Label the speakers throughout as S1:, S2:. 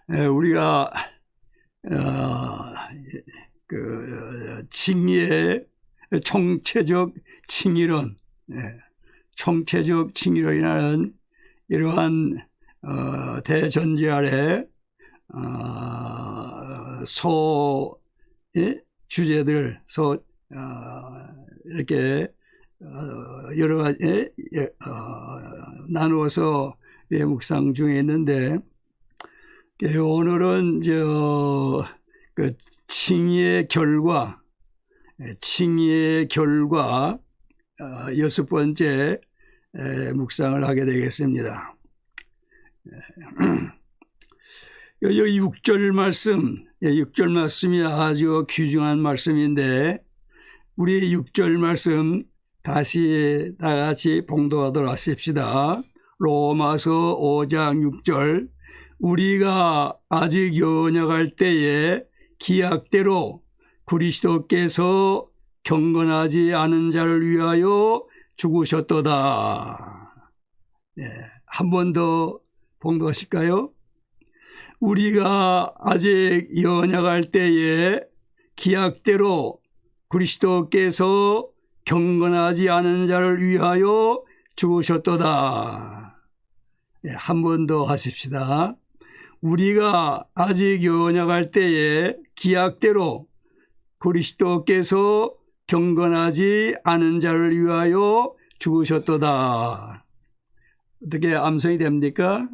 S1: 우리가 칭의의 총체적 칭의론, 총체적 칭의론이라는 이러한 대전제 아래 주제들 이렇게 여러 가지 나누어서 묵상 중에 있는데, 오늘은 칭의의 결과 여섯 번째 묵상을 하게 되겠습니다. 여기 6절 말씀이 아주 귀중한 말씀인데, 우리 6절 말씀 다시 다 같이 봉독하도록 하십시다. 로마서 5장 6절. 우리가 아직 연약할 때에 기약대로 그리스도께서 경건하지 않은 자를 위하여 죽으셨도다. 한 번 더 봉독하실까요? 우리가 아직 연약할 때에 기약대로 그리스도께서 경건하지 않은 자를 위하여 죽으셨도다. 한 번 더 하십시다. 우리가 아직 연약할 때에 기약대로 그리스도께서 경건하지 않은 자를 위하여 죽으셨도다. 어떻게 암송이 됩니까?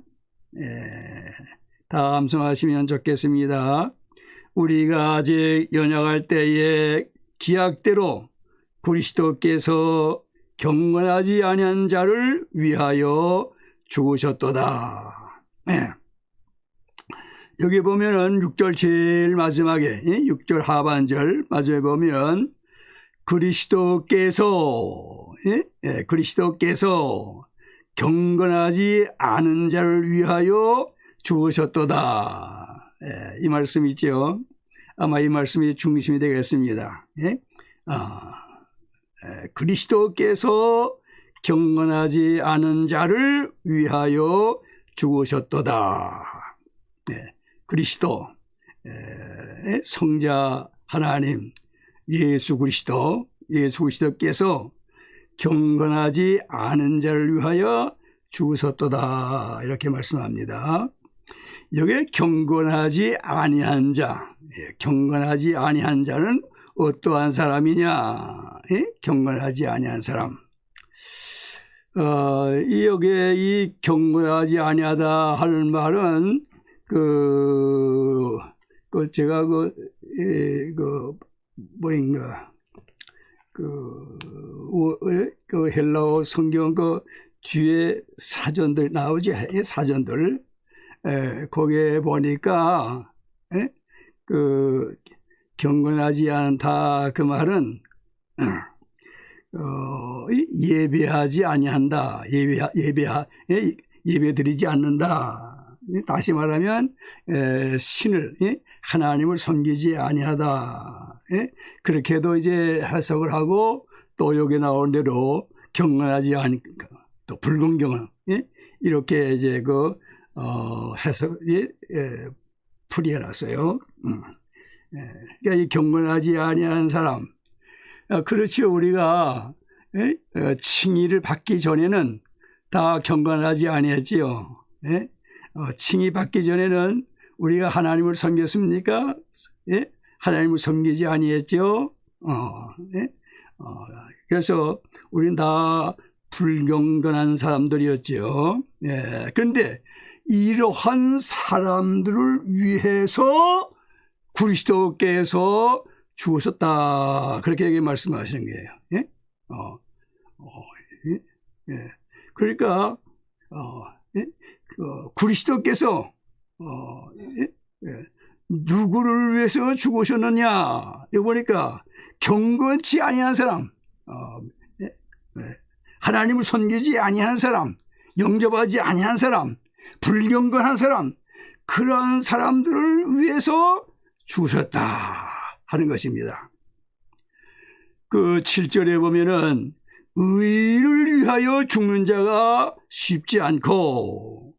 S1: 다 암송하시면 좋겠습니다. 우리가 아직 연약할 때에 기약대로 그리스도께서 경건하지 아니한 자를 위하여 죽으셨도다. 여기 보면은 6절 제일 마지막에, 6절 하반절 마지막에 보면 그리스도께서 경건하지 않은 자를 위하여 죽으셨도다. 이 말씀 있죠. 아마 이 말씀이 중심이 되겠습니다. 그리스도께서 경건하지 않은 자를 위하여 죽으셨도다. 그리스도, 성자 하나님, 예수 그리스도께서 경건하지 않은 자를 위하여 죽으셨도다. 이렇게 말씀합니다. 여기에 경건하지 아니한 자, 경건하지 아니한 자는 어떠한 사람이냐? 경건하지 아니한 사람. 여기에 이 경건하지 아니하다 할 말은 제가 헬라어 성경 뒤에 사전들 나오지, 사전들. 거기에 보니까, 경건하지 않다 그 말은, 예배하지 아니한다. 예배드리지 않는다. 다시 말하면 하나님을 섬기지 아니하다. 그렇게도 이제 해석을 하고, 또 여기 나온 대로 경건하지 않으니까 또 불경건, 이렇게 이제 해석이 풀이해놨어요. 그러니까 이 경건하지 아니한 사람, 그렇지, 우리가 칭의를 받기 전에는 다 경건하지 아니했지요. 칭의 받기 전에는 우리가 하나님을 섬겼습니까? 하나님을 섬기지 아니했죠. 그래서 우리는 다 불경건한 사람들이었죠. 그런데 이러한 사람들을 위해서 그리스도께서 죽으셨다. 그렇게 말씀하시는 거예요. 그러니까 그리스도께서 누구를 위해서 죽으셨느냐? 여기 보니까 경건치 아니한 사람, 하나님을 섬기지 아니한 사람, 영접하지 아니한 사람, 불경건한 사람, 그러한 사람들을 위해서 죽으셨다 하는 것입니다. 그 7절에 보면은 의를 위하여 죽는 자가 쉽지 않고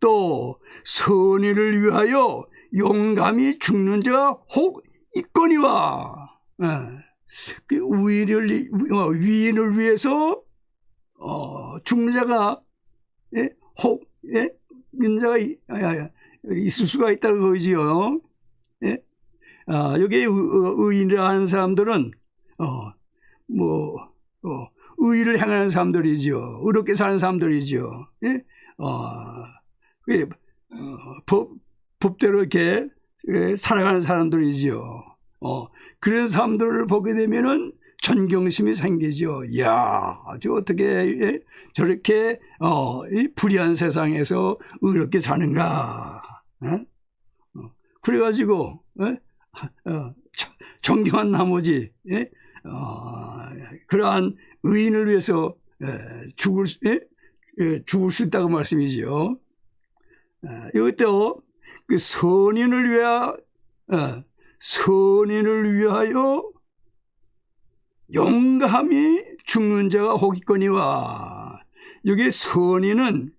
S1: 또 선의를 위하여 용감히 죽는 자가 혹 있거니와. 그 위인을 위해서 죽는 자가 혹 있는 자가 있을 수가 있다는 거지요. 여기에 의인이라 하는 사람들은 의의를 행하는 사람들이죠. 의롭게 사는 사람들이죠. 법대로 이렇게 살아가는 사람들이죠. 그런 사람들을 보게 되면은 존경심이 생기죠. 이야, 아주 어떻게 저렇게 이 불의한 세상에서 의롭게 사는가. 그래가지고 존경한 나머지 그러한 의인을 위해서 죽을 수 있다고 말씀이죠. 이것도 그 선인을 위하여 용감히 죽는 자가 혹 있거니와. 여기 선인은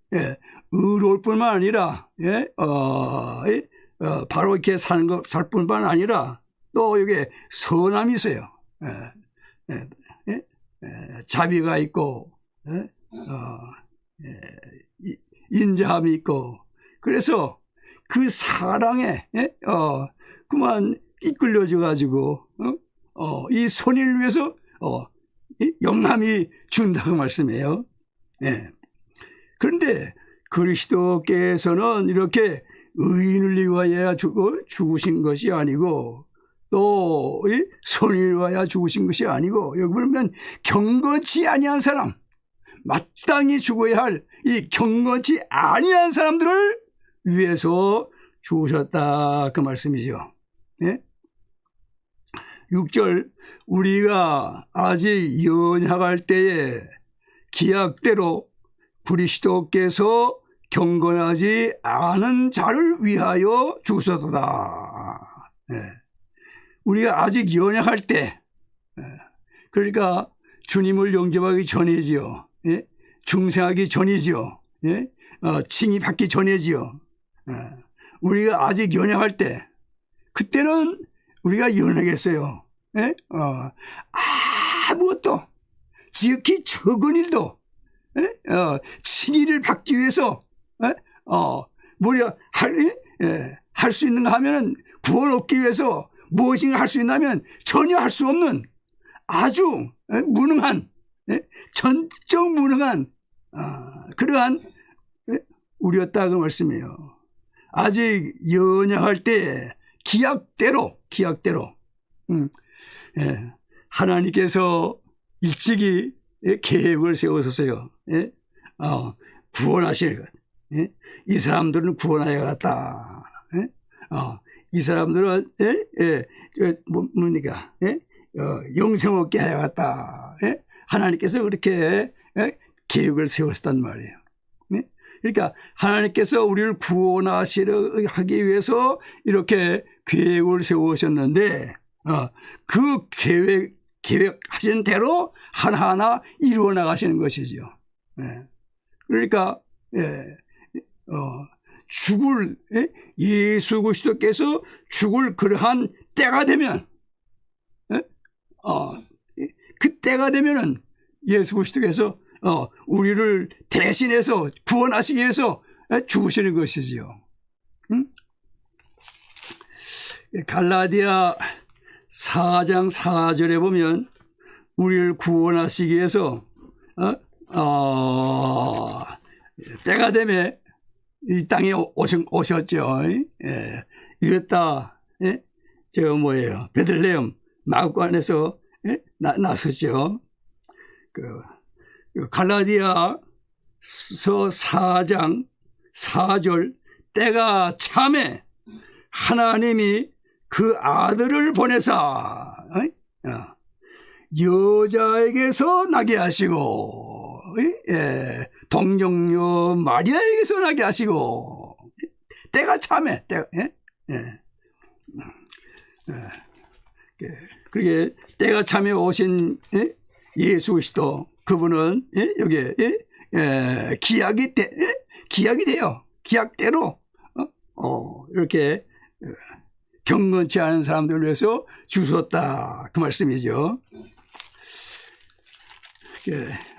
S1: 의로울 뿐만 아니라 바로 이렇게 살 뿐만 아니라 또 여기 선함이 있어요. 자비가 있고 인자함이 있고. 그래서 그 사랑에 그만 이끌려져 가지고 이 선인을 위해서 용감히 죽는다고 말씀해요. 그런데 그리스도께서는 이렇게 의인을 위하여 죽으신 것이 아니고 또 선인을 위하여 죽으신 것이 아니고, 여기 보면 경건치 아니한 사람, 마땅히 죽어야 할 이 경건치 아니한 사람들을 위해서 죽으셨다 그 말씀이죠. 6절, 우리가 아직 연약할 때에 기약대로 그리스도께서 경건하지 않은 자를 위하여 죽으셨도다. 우리가 아직 연약할 때, 그러니까 주님을 영접하기 전이지요. 중생하기 전이지요. 칭의받기 전이지요. 우리가 아직 연약할 때, 그때는 우리가 연약했어요. 아무것도, 지극히 적은 일도 칭의를 받기 위해서 할 수 있는가 하면은 구원 얻기 위해서 무엇인가 할 수 있나면 전혀 할 수 없는 아주 무능한, 전적 무능한 그러한 우리였다고 말씀해요. 아직 연약할 때 기약대로 하나님께서 일찍이 계획을 세우셨어요. 구원하실 것. 이 사람들은 구원하여갔다. 이 사람들은 뭡니까? 영생 얻게 하여갔다. 하나님께서 그렇게 계획을 세우셨단 말이에요. 그러니까 하나님께서 우리를 구원하기 위해서 이렇게 계획을 세우셨는데 그 계획하신 대로 하나하나 이루어 나가시는 것이죠. 그러니까 예수 그리스도께서 죽을 그러한 때가 되면 그 때가 되면은 예수 그리스도께서 우리를 대신해서 구원하시기 위해서 죽으시는 것이지요. 갈라디아 4장 4절에 보면 우리를 구원하시기 위해서 때가 되면 이 땅에 오셨죠. 이겼다. 뭐예요? 베들레헴 마구간에서 나섰죠. 갈라디아서 4장 4절, 때가 참에 하나님이 그 아들을 보내사 여자에게서 나게 하시고 동정녀 마리아에게서 나게 하시고, 때가 참에 그렇게 때가 참에 오신 예수 그리스도, 그분은 여기에 기약이 돼요. 기약대로 이렇게 경건치 않은 사람들을 위해서 주셨다 그 말씀이죠.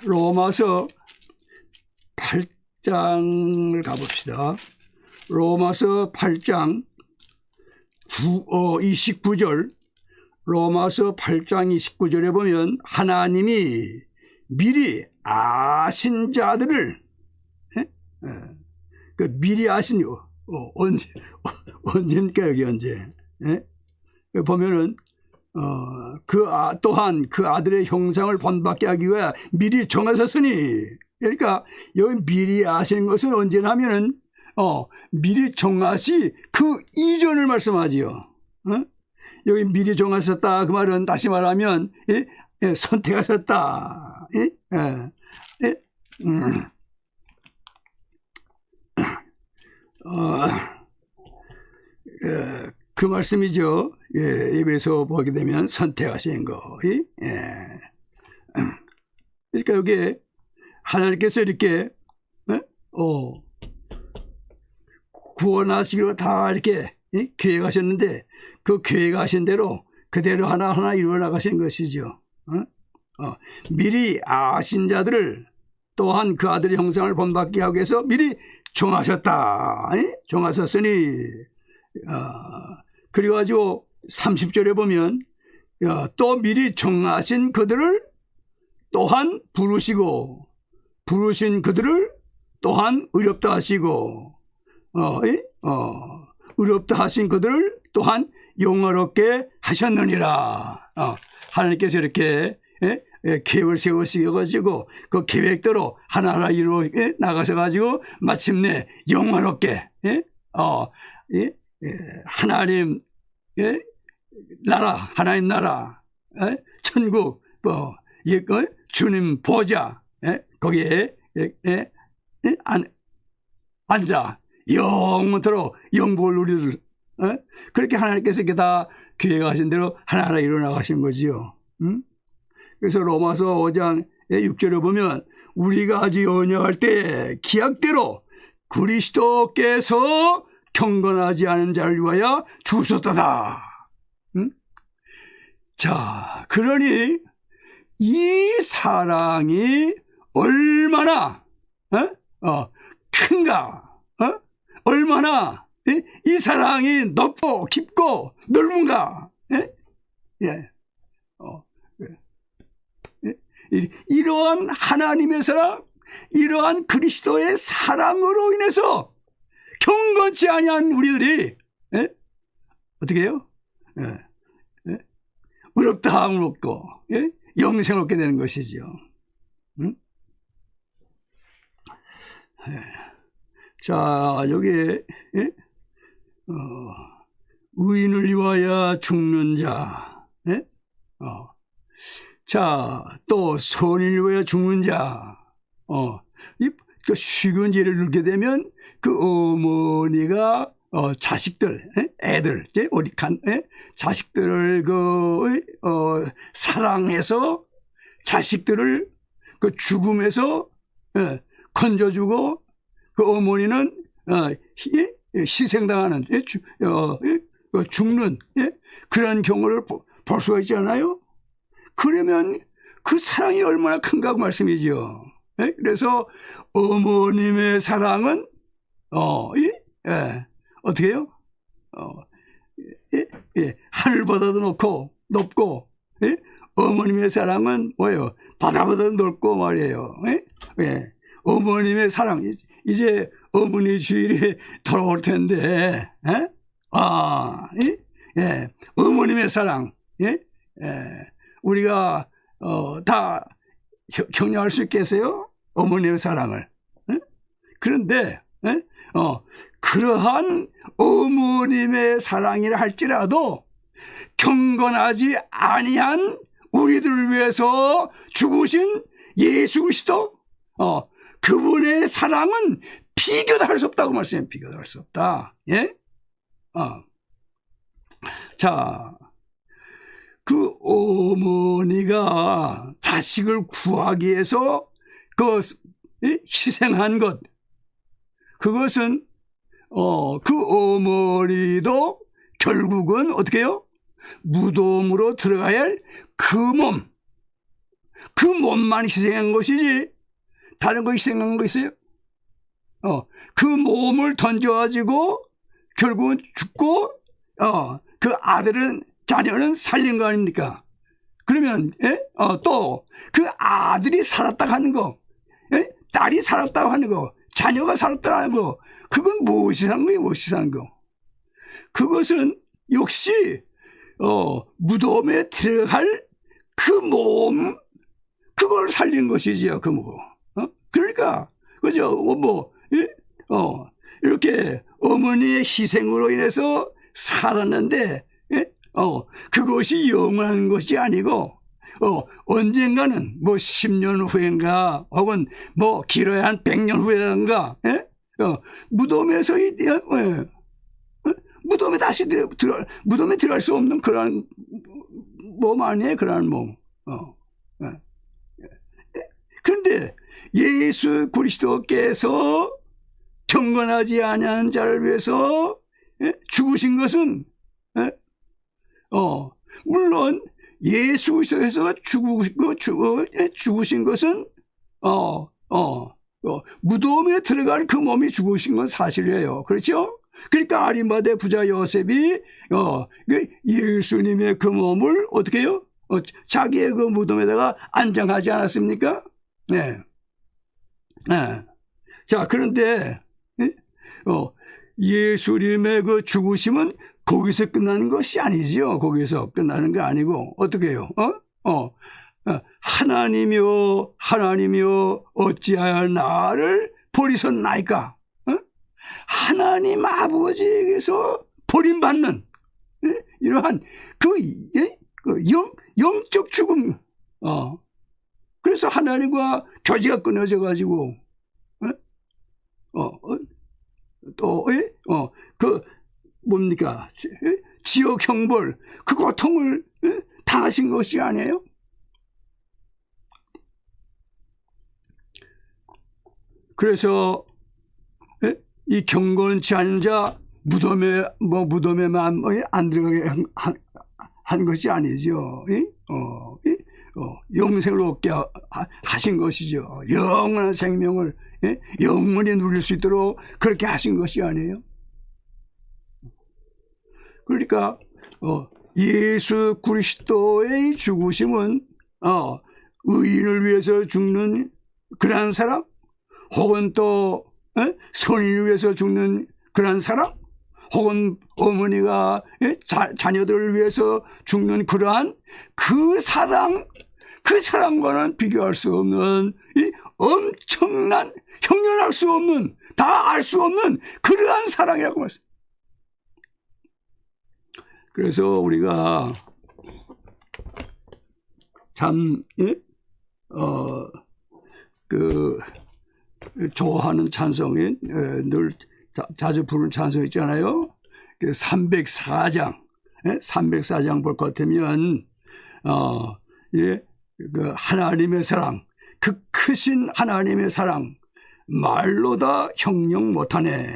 S1: 로마서 8장을 가봅시다. 로마서 8장 29절, 로마서 8장 29절에 보면 하나님이 미리 아신 자들을 그 미리 아신 언제입니까? 여기 언제? 보면은 또한 그 아들의 형상을 본받게 하기 위해 미리 정하셨으니, 그러니까 여기 미리 아시는 것은 언제나 하면은 미리 정하시 그 이전을 말씀하지요. 여기 미리 정하셨다 그 말은 다시 말하면 선택하셨다. 그 말씀이죠. 입에서 보게 되면 선택하신 거. 그러니까 여기 하나님께서 이렇게 구원하시기로 다 이렇게 계획하셨는데 그 계획하신 대로 그대로 하나하나 이루어 나가신 것이죠. 미리 아신 자들을 또한 그 아들의 형상을 본받게 하기 위해서 미리 정하셨다. 정하셨으니 그래가지고 30절에 보면 또 미리 정하신 그들을 또한 부르시고 부르신 그들을 또한 의롭다 하시고 의롭다 하신 그들을 또한 영화롭게 하셨느니라. 하나님께서 이렇게 계획을 세우시고 그 계획대로 하나하나 이루어 나가셔가지고 마침내 영화롭게 하나님 나라, 하나님 나라, 천국, 주님 보좌 거기에 앉아 영원토록 영복을 누리들. 그렇게 하나님께서 이렇게 다 계획하신 대로 하나하나 일어나가신 거지요. 그래서 로마서 5장 6절에 보면 우리가 아직 언약할 때 기약대로 그리스도께서 경건하지 않은 자를 위하여 주셨도다. 자, 그러니 이 사랑이 얼마나 큰가, 얼마나 이 사랑이 높고 깊고 넓은가. 이러한 하나님의 사랑, 이러한 그리스도의 사랑으로 인해서 경건치 아니한 우리들이 어떻게 해요? 의롭다함을 얻고 영생을 얻게 되는 것이죠. 자, 여기에 의인을 위하여 죽는 자, 자, 또 선인을 위하여 죽는 자. 그 쉬운 예를 들게 되면 그 어머니가 자식들, 애들, 우리 자식들을 사랑해서 자식들을 그 죽음에서 건져주고 그 어머니는 희생당하는, 죽는 그런 경우를 볼 수가 있지 않아요? 그러면 그 사랑이 얼마나 큰가 그 말씀이죠. 그래서 어머님의 사랑은 어떻게 해요? 하늘보다도 높고 어머님의 사랑은 뭐예요? 바다보다도 넓고 말이에요. 어머님의 사랑, 이제 어머니 주일이 돌아올 텐데 어머님의 사랑, 우리가 다 경량할 수 있겠어요? 어머님의 사랑을. 그런데 그러한 어머님의 사랑이라 할지라도 경건하지 아니한 우리들을 위해서 죽으신 예수 그리스도, 그분의 사랑은 비교도 할 수 없다고 말씀해요. 비교도 할 수 없다. 자, 그 어머니가 자식을 구하기 위해서 그 희생한 것, 그것은 그 어머니도 결국은 어떻게 해요? 무덤으로 들어가야 할 그 몸만 희생한 것이지 다른 거 희생한 거 있어요? 그 몸을 던져가지고 결국은 죽고 그 자녀는 살린 거 아닙니까? 그러면 또 그 아들이 살았다고 하는 거, 딸이 살았다고 하는 거, 자녀가 살았다고 하는 거, 그건 무엇이 사는 거예요? 무엇이 사는 거? 그것은 역시 무덤에 들어갈 그 몸, 그걸 살린 것이지요. 그 뭐. 그러니까 그죠? 이렇게 어머니의 희생으로 인해서 살았는데 그것이 영원한 것이 아니고 언젠가는 10년 후인가 혹은 길어야 한 100년 후인가 무덤에서 무덤에 다시 무덤에 들어갈 수 없는 그런 몸 아니에요? 그런 몸. 그런데 예수 그리스도께서 경건하지 아니한 자를 위해서 죽으신 것은 물론 예수 그리스도께서 죽으신 것은 무덤에 들어갈 그 몸이 죽으신 건 사실이에요. 그렇죠? 그러니까 아리마대 부자 요셉이 예수님의 그 몸을 어떻게 해요? 자기의 그 무덤에다가 안장하지 않았습니까? 네. 자, 그런데 예수님의 그 죽으심은 거기서 끝나는 것이 아니지요. 거기서 끝나는 게 아니고 어떻게 해요? 하나님이여 어찌하여 나를 버리셨나이까? 하나님 아버지에게서 버림받는 이러한 영적 죽음. 그래서 하나님과 교제가 끊어져 가지고 뭡니까? 지역 형벌, 그 고통을 당하신 것이 아니에요? 그래서 이 경건치 않은 자 무덤에만 안 들어가게 한 것이 아니죠. 영생을 얻게 하신 것이죠. 영원한 생명을 영원히 누릴 수 있도록 그렇게 하신 것이 아니에요. 그러니까 예수 그리스도의 죽으심은 의인을 위해서 죽는 그러한 사람, 혹은 또 선인을 위해서 죽는 그러한 사람, 혹은 어머니가 자녀들을 위해서 죽는 그러한 그 사랑과는 비교할 수 없는 이 엄청난, 형용할 수 없는, 다 알 수 없는 그러한 사랑이라고 말씀. 그래서 우리가 참 좋아하는 찬송이 늘 자주 부르는 찬송 있잖아요. 304장, 304장 볼 것 같으면 그 하나님의 사랑, 그 크신 하나님의 사랑 말로 다 형용 못하네.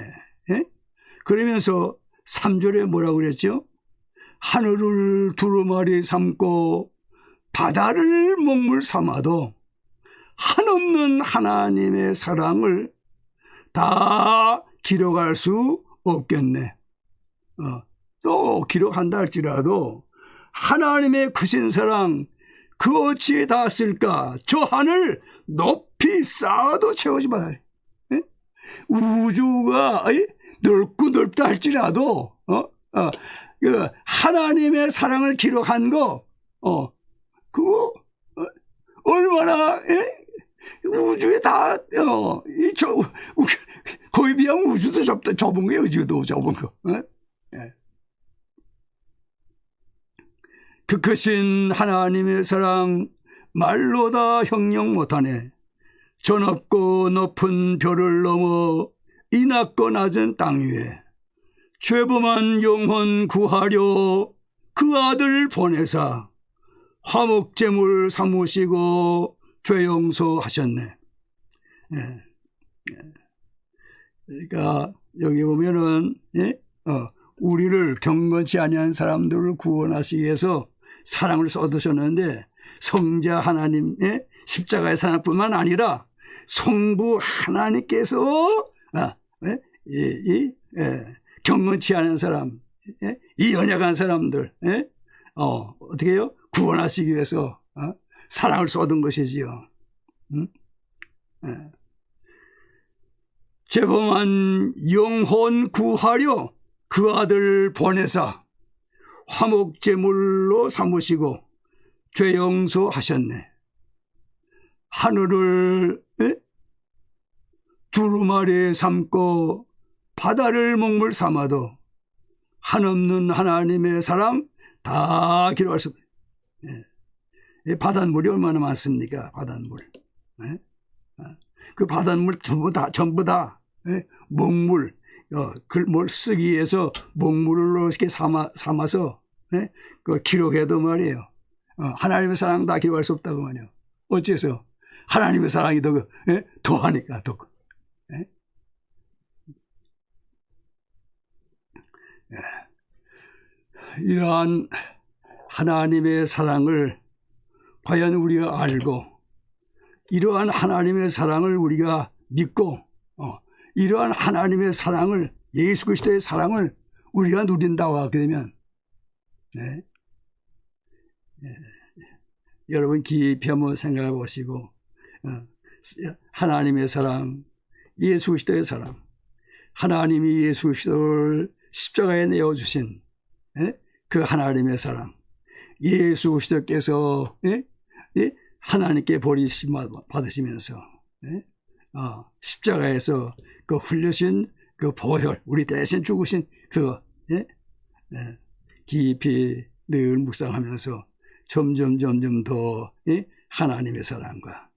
S1: 그러면서 3절에 뭐라고 그랬죠? 하늘을 두루마리 삼고 바다를 먹물 삼아도 한없는 하나님의 사랑을 다 기록할 수 없겠네. 또 기록한다 할지라도 하나님의 크신 사랑 그 어찌에 닿았을까? 저 하늘 높이 쌓아도 채우지 못하네. 우주가 넓고 넓다 할지라도 그 하나님의 사랑을 기록한 거 그거 얼마나 우주에 다 거의 비하면 우주도 좁은 거예요. 우주도 좁은 거. 그 크신 하나님의 사랑 말로 다 형용 못하네. 저 높고 높은 별을 넘어 이 낮고 낮은 땅 위에 죄범한 영혼 구하려 그 아들 보내사 화목제물 삼으시고 죄 용서하셨네. 그러니까 여기 보면은 우리를 경건치 아니한 사람들을 구원하시기 위해서 사랑을 쏟으셨는데 성자 하나님의 십자가의 사랑뿐만 아니라 성부 하나님께서 경건치 않은 사람, 이 연약한 사람들 어떻게 해요? 구원하시기 위해서 사랑을 쏟은 것이지요. 죄범한 영혼 구하려 그 아들 보내사 화목제물로 삼으시고 죄 용서하셨네. 하늘을 두루마리 삼고 바다를 먹물 삼아도 한없는 하나님의 사랑 다 기록할 수 없어요. 바닷물이 얼마나 많습니까? 바닷물. 그 바닷물 전부 다 먹물, 뭘 쓰기 위해서 먹물로 이렇게 삼아서 그걸 기록해도 말이에요. 하나님의 사랑 다 기록할 수 없다고 말이에요. 어째서? 하나님의 사랑이 더하니까 더. 이러한 하나님의 사랑을 과연 우리가 알고 이러한 하나님의 사랑을 우리가 믿고 이러한 하나님의 사랑을 예수 그리스도의 사랑을 우리가 누린다고 하게 되면 여러분 깊이 한번 생각해 보시고 하나님의 사랑, 예수 그리스도의 사랑, 하나님이 예수 그리스도를 십자가에 내어주신 그 하나님의 사랑, 예수 그리스도께서 하나님께 버리심 받으시면서 십자가에서 그 흘려신 그 보혈, 우리 대신 죽으신 그거 깊이 늘 묵상하면서 점점 더 하나님의 사랑과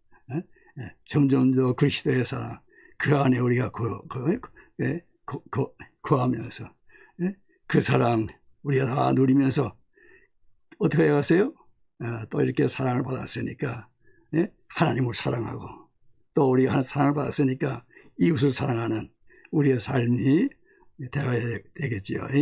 S1: 점점 더 그리스도의 사랑 그 안에 우리가 거하면서 그 사랑 우리가 다 누리면서 어떻게 해가세요? 또 이렇게 사랑을 받았으니까 하나님을 사랑하고 또 우리가 사랑을 받았으니까 이웃을 사랑하는 우리의 삶이 되어야 되겠지요.